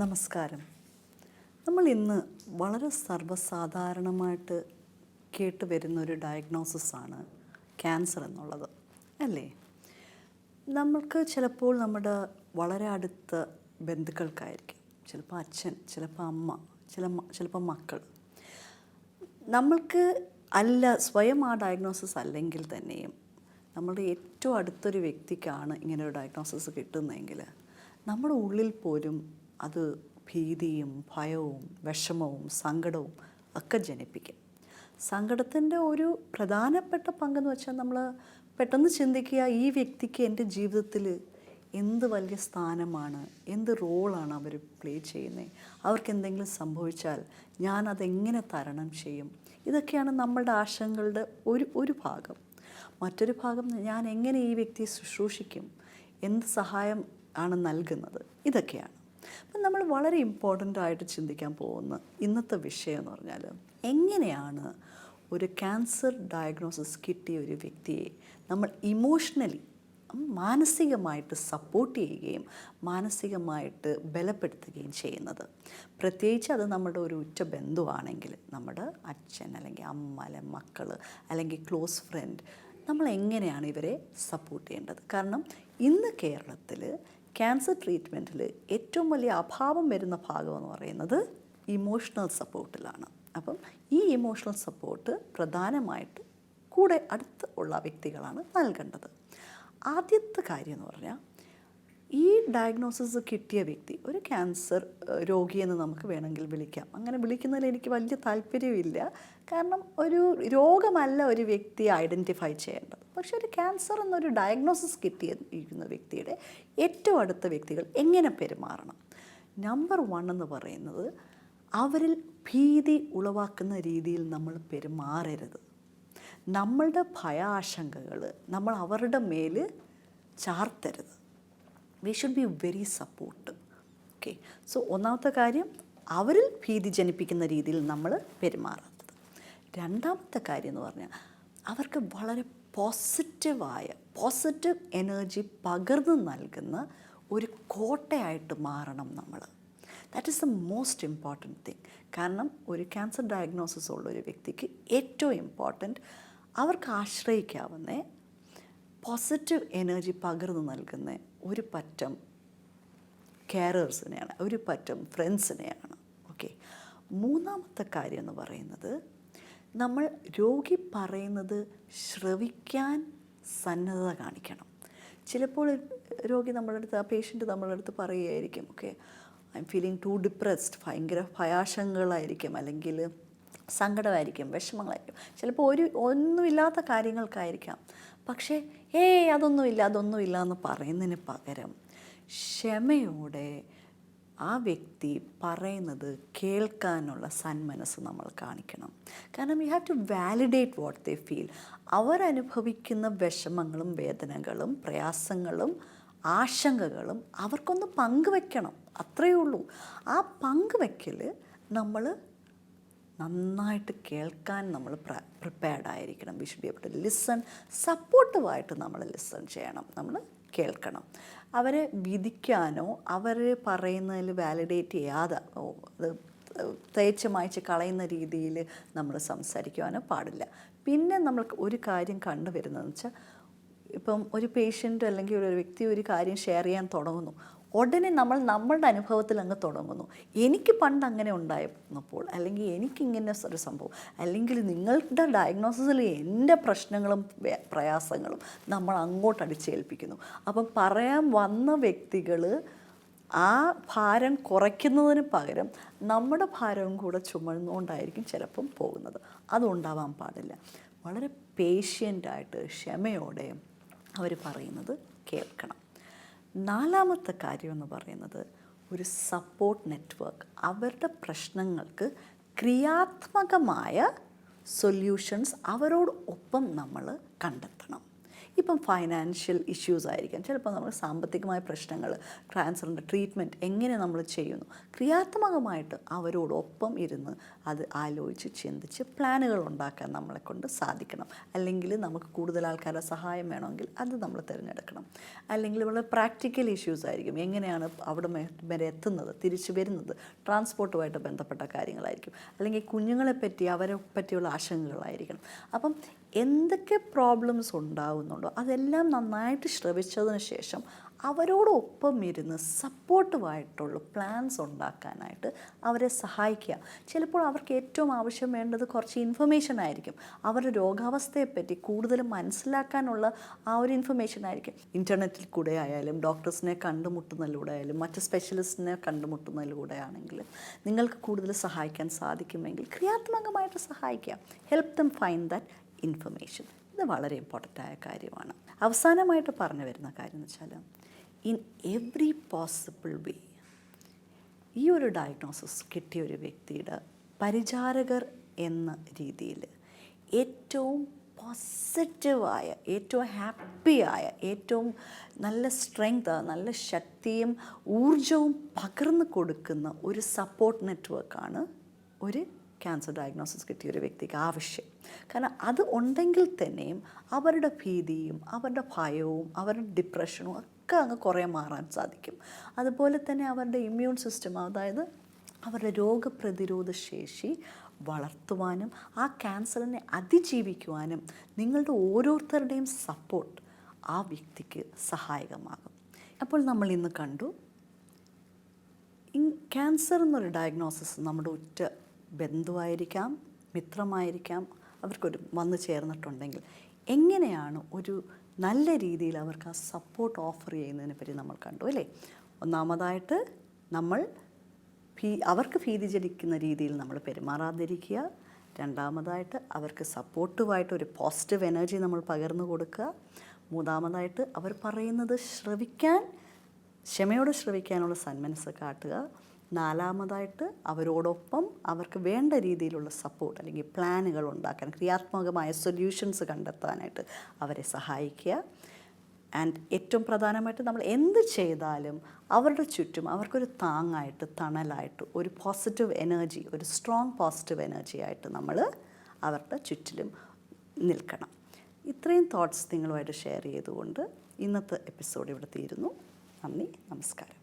നമസ്കാരം. നമ്മൾ ഇന്ന് വളരെ സർവ്വസാധാരണമായിട്ട് കേട്ടുവരുന്നൊരു ഡയഗ്നോസിസാണ് ക്യാൻസർ എന്നുള്ളത്, അല്ലേ? നമ്മൾക്ക് ചിലപ്പോൾ നമ്മുടെ വളരെ അടുത്ത ബന്ധുക്കൾക്കായിരിക്കും, ചിലപ്പോൾ അച്ഛൻ, ചിലപ്പോൾ അമ്മ, ചിലപ്പോൾ മക്കൾ. നമ്മൾക്ക് സ്വയം ആ ഡയഗ്നോസിസ് അല്ലെങ്കിൽ തന്നെയും നമ്മളുടെ ഏറ്റവും അടുത്തൊരു വ്യക്തിക്കാണ് ഇങ്ങനെ ഒരു ഡയഗ്നോസിസ് കിട്ടുന്നതെങ്കിൽ നമ്മുടെ ഉള്ളിൽ പോലും അത് ഭീതിയും ഭയവും വിഷമവും സങ്കടവും ഒക്കെ ജനിപ്പിക്കും. സങ്കടത്തിൻ്റെ ഒരു പ്രധാനപ്പെട്ട പങ്കെന്ന് വെച്ചാൽ നമ്മൾ പെട്ടെന്ന് ചിന്തിക്കുക, ഈ വ്യക്തിക്ക് എൻ്റെ ജീവിതത്തിൽ എന്ത് വലിയ സ്ഥാനമാണ്, എന്ത് റോളാണ് അവർ പ്ലേ ചെയ്യുന്നത്, അവർക്ക് എന്തെങ്കിലും സംഭവിച്ചാൽ ഞാനതെങ്ങനെ തരണം ചെയ്യും. ഇതൊക്കെയാണ് നമ്മളുടെ ആശങ്കകളുടെ ഒരു ഭാഗം. മറ്റൊരു ഭാഗം, ഞാൻ എങ്ങനെ ഈ വ്യക്തിയെ ശുശ്രൂഷിക്കും, എന്ത് സഹായം ആണ് നൽകുന്നത്, ഇതൊക്കെയാണ്. അപ്പം നമ്മൾ വളരെ ഇമ്പോർട്ടൻ്റ് ആയിട്ട് ചിന്തിക്കാൻ പോകുന്ന ഇന്നത്തെ വിഷയം എന്ന് പറഞ്ഞാൽ, എങ്ങനെയാണ് ഒരു ക്യാൻസർ ഡയഗ്നോസിസ് കിട്ടിയ ഒരു വ്യക്തിയെ നമ്മൾ ഇമോഷണലി മാനസികമായിട്ട് സപ്പോർട്ട് ചെയ്യുകയും മാനസികമായിട്ട് ബലപ്പെടുത്തുകയും ചെയ്യുന്നത്. പ്രത്യേകിച്ച് അത് നമ്മുടെ ഒരു ഉറ്റ ബന്ധുവാണെങ്കിൽ, നമ്മുടെ അച്ഛൻ അല്ലെങ്കിൽ അമ്മ അല്ലെങ്കിൽ മക്കൾ അല്ലെങ്കിൽ ക്ലോസ് ഫ്രണ്ട്, നമ്മൾ എങ്ങനെയാണ് ഇവരെ സപ്പോർട്ട് ചെയ്യേണ്ടത്. കാരണം ഇന്ന് കേരളത്തിൽ ക്യാൻസർ ട്രീറ്റ്മെൻറ്റിൽ ഏറ്റവും വലിയ അഭാവം വരുന്ന ഭാഗമെന്ന് പറയുന്നത് ഇമോഷണൽ സപ്പോർട്ടിലാണ്. അപ്പം ഈ ഇമോഷണൽ സപ്പോർട്ട് പ്രധാനമായിട്ട് കൂടെ അടുത്ത് ഉള്ള വ്യക്തികളാണ് നൽകേണ്ടത്. ആദ്യത്തെ കാര്യം എന്ന് പറഞ്ഞാൽ, ഈ ഡയഗ്നോസിസ് കിട്ടിയ വ്യക്തി ഒരു ക്യാൻസർ രോഗിയെന്ന് നമുക്ക് വേണമെങ്കിൽ വിളിക്കാം. അങ്ങനെ വിളിക്കുന്നതിൽ എനിക്ക് വലിയ താല്പര്യമില്ല. കാരണം ഒരു രോഗമല്ല ഒരു വ്യക്തിയെ ഐഡൻറ്റിഫൈ ചെയ്യേണ്ടത്. പക്ഷേ ഒരു ക്യാൻസർ എന്നൊരു ഡയഗ്നോസിസ് കിട്ടിയിരിക്കുന്ന വ്യക്തിയുടെ ഏറ്റവും അടുത്ത വ്യക്തികൾ എങ്ങനെ പെരുമാറണം. നമ്പർ 1 എന്ന് പറയുന്നത്, അവരിൽ ഭീതി ഉളവാക്കുന്ന രീതിയിൽ നമ്മൾ പെരുമാറരുത്. നമ്മളുടെ ഭയാശങ്കകൾ നമ്മൾ അവരുടെ മേൽ ചാർത്തരുത്. We should be very supportive. Okay, so ഒന്നാമത്തെ കാര്യം, അവരിൽ ഭീതി ജനിപ്പിക്കുന്ന രീതിയിൽ നമ്മൾ പെരുമാറാത്തത്. രണ്ടാമത്തെ കാര്യം എന്ന് പറഞ്ഞാൽ, അവർക്ക് വളരെ പോസിറ്റീവ് എനർജി പകർന്നു നൽകുന്ന ഒരു കോട്ടയായിട്ട് മാറണം നമ്മൾ. That is the most important thing. കാരണം ഒരു ക്യാൻസർ ഡയഗ്നോസിസ് ഉള്ള ഒരു വ്യക്തിക്ക് ഏറ്റവും ഇമ്പോർട്ടൻറ്റ്, അവർക്ക് ആശ്രയിക്കാവുന്ന പോസിറ്റീവ് എനർജി പകർന്നു നൽകുന്ന ഒരു പറ്റം കെയറേഴ്സിനെയാണ്, ഒരു പറ്റം ഫ്രണ്ട്സിനെയാണ്. ഓക്കെ, മൂന്നാമത്തെ കാര്യം എന്ന് പറയുന്നത്, നമ്മൾ രോഗി പറയുന്നത് ശ്രവിക്കാൻ സന്നദ്ധത കാണിക്കണം. ചിലപ്പോൾ രോഗി നമ്മളുടെ അടുത്ത്, ആ പേഷ്യൻ്റ് നമ്മളുടെ അടുത്ത് പറയുകയായിരിക്കും, okay I am feeling too depressed, ഭയങ്കര ഭയാശങ്കകളായിരിക്കും, അല്ലെങ്കിൽ സങ്കടമായിരിക്കും, വിഷമങ്ങളായിരിക്കും, ചിലപ്പോൾ ഒന്നുമില്ലാത്ത കാര്യങ്ങൾക്കായിരിക്കാം. പക്ഷേ അതൊന്നുമില്ല എന്ന് പറയുന്നതിന് പകരം ക്ഷമയോടെ ആ വ്യക്തി പറയുന്നത് കേൾക്കാനുള്ള സന്മനസ്സ് നമ്മൾ കാണിക്കണം. കാരണം you have to validate what they feel. അവരനുഭവിക്കുന്ന വിഷമങ്ങളും വേദനകളും പ്രയാസങ്ങളും ആശങ്കകളും അവർക്കൊന്ന് പങ്കുവെക്കണം, അത്രയേ ഉള്ളൂ. ആ പങ്കുവെക്കൽ നമ്മൾ നന്നായിട്ട് കേൾക്കാൻ നമ്മൾ പ്രിപ്പയർഡ് ആയിരിക്കണം. We should be able to listen. സപ്പോർട്ടീവായിട്ട് നമ്മൾ ലിസൺ ചെയ്യണം, നമ്മൾ കേൾക്കണം. അവരെ വിധിക്കാനോ അവർ പറയുന്നതിൽ വാലിഡേറ്റ് ചെയ്യാതെ അത് തേച്ച് മായ്ച്ച് കളയുന്ന രീതിയിൽ നമ്മൾ സംസാരിക്കുവാനോ പാടില്ല. പിന്നെ നമ്മൾക്ക് ഒരു കാര്യം കണ്ടുവരുന്നതെന്ന് വെച്ചാൽ, ഇപ്പം ഒരു പേഷ്യൻ്റ് അല്ലെങ്കിൽ ഒരു വ്യക്തി ഒരു കാര്യം ഷെയർ ചെയ്യാൻ തുടങ്ങുന്നു, ഉടനെ നമ്മളുടെ അനുഭവത്തിൽ അങ്ങ് തുടങ്ങുന്നു. എനിക്ക് പണ്ട് അങ്ങനെ ഉണ്ടായിരുന്നപ്പോൾ, അല്ലെങ്കിൽ എനിക്കിങ്ങനെ ഒരു സംഭവം, അല്ലെങ്കിൽ നിങ്ങളുടെ ഡയഗ്നോസിസിൽ എൻ്റെ പ്രശ്നങ്ങളും പ്രയാസങ്ങളും നമ്മൾ അങ്ങോട്ട് അടിച്ചേൽപ്പിക്കുന്നു. അപ്പം പറയാൻ വന്ന വ്യക്തികൾ ആ ഭാരം കുറയ്ക്കുന്നതിന് പകരം നമ്മുടെ ഭാരവും കൂടെ ചുമന്നുകൊണ്ടായിരിക്കും ചിലപ്പം പോകുന്നത്. അതുണ്ടാവാൻ പാടില്ല. വളരെ പേഷ്യൻ്റായിട്ട് ക്ഷമയോടെ അവർ പറയുന്നത് കേൾക്കണം. നാലാമത്തെ കാര്യം എന്ന് പറയുന്നത്, ഒരു സപ്പോർട്ട് നെറ്റ്വർക്ക്. അവരുടെ പ്രശ്നങ്ങൾക്ക് ക്രിയാത്മകമായ സൊല്യൂഷൻസ് അവരോട് ഒപ്പം നമ്മൾ കണ്ടെത്തണം. ഇപ്പം ഫൈനാൻഷ്യൽ ഇഷ്യൂസ് ആയിരിക്കാം, ചിലപ്പോൾ നമ്മൾ സാമ്പത്തികമായ പ്രശ്നങ്ങൾ, ക്യാൻസറിൻ്റെ ട്രീറ്റ്മെൻറ്റ് എങ്ങനെ നമ്മൾ ചെയ്യുന്നു, ക്രിയാത്മകമായിട്ട് അവരോടൊപ്പം ഇരുന്ന് അത് ആലോചിച്ച് ചിന്തിച്ച് പ്ലാനുകൾ ഉണ്ടാക്കാൻ നമ്മളെ കൊണ്ട് സാധിക്കണം. അല്ലെങ്കിൽ നമുക്ക് കൂടുതൽ ആൾക്കാരുടെ സഹായം വേണമെങ്കിൽ അത് നമ്മൾ തിരഞ്ഞെടുക്കണം. അല്ലെങ്കിൽ വളരെ പ്രാക്ടിക്കൽ ഇഷ്യൂസ് ആയിരിക്കും, എങ്ങനെയാണ് അവിടെ വരെ എത്തുന്നത്, തിരിച്ചു വരുന്നത്, ട്രാൻസ്പോർട്ടുമായിട്ട് ബന്ധപ്പെട്ട കാര്യങ്ങളായിരിക്കും. അല്ലെങ്കിൽ കുഞ്ഞുങ്ങളെ പറ്റി അവരെ പറ്റിയുള്ള ആശങ്കകളായിരിക്കണം. അപ്പം എന്തൊക്കെ പ്രോബ്ലംസ് ഉണ്ടാകുന്നുണ്ടോ അതെല്ലാം നന്നായിട്ട് ശ്രവിച്ചതിന് ശേഷം അവരോടൊപ്പം ഇരുന്ന് സപ്പോർട്ടീവായിട്ടുള്ള പ്ലാൻസ് ഉണ്ടാക്കാനായിട്ട് അവരെ സഹായിക്കുക. ചിലപ്പോൾ അവർക്ക് ഏറ്റവും ആവശ്യം വേണ്ടത് കുറച്ച് ഇൻഫർമേഷൻ ആയിരിക്കും, അവരുടെ രോഗാവസ്ഥയെപ്പറ്റി കൂടുതൽ മനസ്സിലാക്കാനുള്ള ആ ഒരു ഇൻഫർമേഷൻ ആയിരിക്കും. ഇൻ്റർനെറ്റിൽ കൂടെ ആയാലും ഡോക്ടേഴ്സിനെ കണ്ടുമുട്ടുന്നതിലൂടെ ആയാലും മറ്റ് സ്പെഷ്യലിസ്റ്റിനെ കണ്ടുമുട്ടുന്നതിലൂടെ ആണെങ്കിലും നിങ്ങൾക്ക് കൂടുതൽ സഹായിക്കാൻ സാധിക്കുമെങ്കിൽ ക്രിയാത്മകമായിട്ട് സഹായിക്കുക. Help them find that information. ഇത് വളരെ ഇമ്പോർട്ടൻ്റ് ആയ കാര്യമാണ്. അവസാനമായിട്ട് പറഞ്ഞു വരുന്ന കാര്യം എന്ന് വെച്ചാൽ, ഇൻ എവറി പോസിബിൾ വേ ഈ ഒരു ഡയഗ്നോസിസ് കിട്ടിയ ഒരു വ്യക്തിയുടെ പരിചാരകർ എന്ന രീതിയിൽ ഏറ്റവും പോസിറ്റീവായ, ഏറ്റവും ഹാപ്പിയായ, ഏറ്റവും നല്ല സ്ട്രെങ്ത്, നല്ല ശക്തിയും ഊർജവും പകർന്നു കൊടുക്കുന്ന ഒരു സപ്പോർട്ട് നെറ്റ്വർക്കാണ് ഒരു ക്യാൻസർ ഡയഗ്നോസിസ് കിട്ടിയ ഒരു വ്യക്തിക്ക് ആവശ്യം. കാരണം അത് ഉണ്ടെങ്കിൽ തന്നെയും അവരുടെ ഭീതിയും അവരുടെ ഭയവും അവരുടെ ഡിപ്രഷനും ഒക്കെ അങ്ങ് കുറേ മാറാൻ സാധിക്കും. അതുപോലെ തന്നെ അവരുടെ ഇമ്മ്യൂൺ സിസ്റ്റം, അതായത് അവരുടെ രോഗപ്രതിരോധ ശേഷി വളർത്തുവാനും ആ ക്യാൻസറിനെ അതിജീവിക്കുവാനും നിങ്ങളുടെ ഓരോരുത്തരുടെയും സപ്പോർട്ട് ആ വ്യക്തിക്ക് സഹായകമാകും. അപ്പോൾ നമ്മൾ ഇന്ന് കണ്ടു, ക്യാൻസർ എന്നൊരു ഡയഗ്നോസിസ് നമ്മുടെ ഉറ്റ ബന്ധുവായിരിക്കാം, മിത്രമായിരിക്കാം, അവർക്കൊരു വന്നു ചേർന്നിട്ടുണ്ടെങ്കിൽ എങ്ങനെയാണ് ഒരു നല്ല രീതിയിൽ അവർക്ക് ആ സപ്പോർട്ട് ഓഫർ ചെയ്യുന്നതിനെ പറ്റി നമ്മൾ കണ്ടു അല്ലേ. ഒന്നാമതായിട്ട് നമ്മൾ അവർക്ക് ഭീതി ജനിക്കുന്ന രീതിയിൽ നമ്മൾ പെരുമാറാതിരിക്കുക. രണ്ടാമതായിട്ട് അവർക്ക് സപ്പോർട്ടീവായിട്ട് ഒരു പോസിറ്റീവ് എനർജി നമ്മൾ പകർന്നു കൊടുക്കുക. മൂന്നാമതായിട്ട് അവർ പറയുന്നത് ക്ഷമയോടെ ശ്രവിക്കാനുള്ള സന്മനസ്സ് കാട്ടുക. നാലാമതായിട്ട് അവരോടൊപ്പം അവർക്ക് വേണ്ട രീതിയിലുള്ള സപ്പോർട്ട് അല്ലെങ്കിൽ പ്ലാനുകൾ ഉണ്ടാക്കാൻ, ക്രിയാത്മകമായ സൊല്യൂഷൻസ് കണ്ടെത്താനായിട്ട് അവരെ സഹായിക്കുക. ആൻഡ് ഏറ്റവും പ്രധാനമായിട്ട് നമ്മൾ എന്ത് ചെയ്താലും അവരുടെ ചുറ്റും അവർക്കൊരു താങ്ങായിട്ട്, തണലായിട്ട്, ഒരു പോസിറ്റീവ് എനർജി, ഒരു സ്ട്രോങ് പോസിറ്റീവ് എനർജി ആയിട്ട് നമ്മൾ അവരുടെ ചുറ്റിലും നിൽക്കണം. ഇത്രയും തോട്ട്സ് നിങ്ങളുമായിട്ട് ഷെയർ ചെയ്തുകൊണ്ട് ഇന്നത്തെ എപ്പിസോഡ് ഇവിടെ തീരുന്നു. നന്ദി, നമസ്കാരം.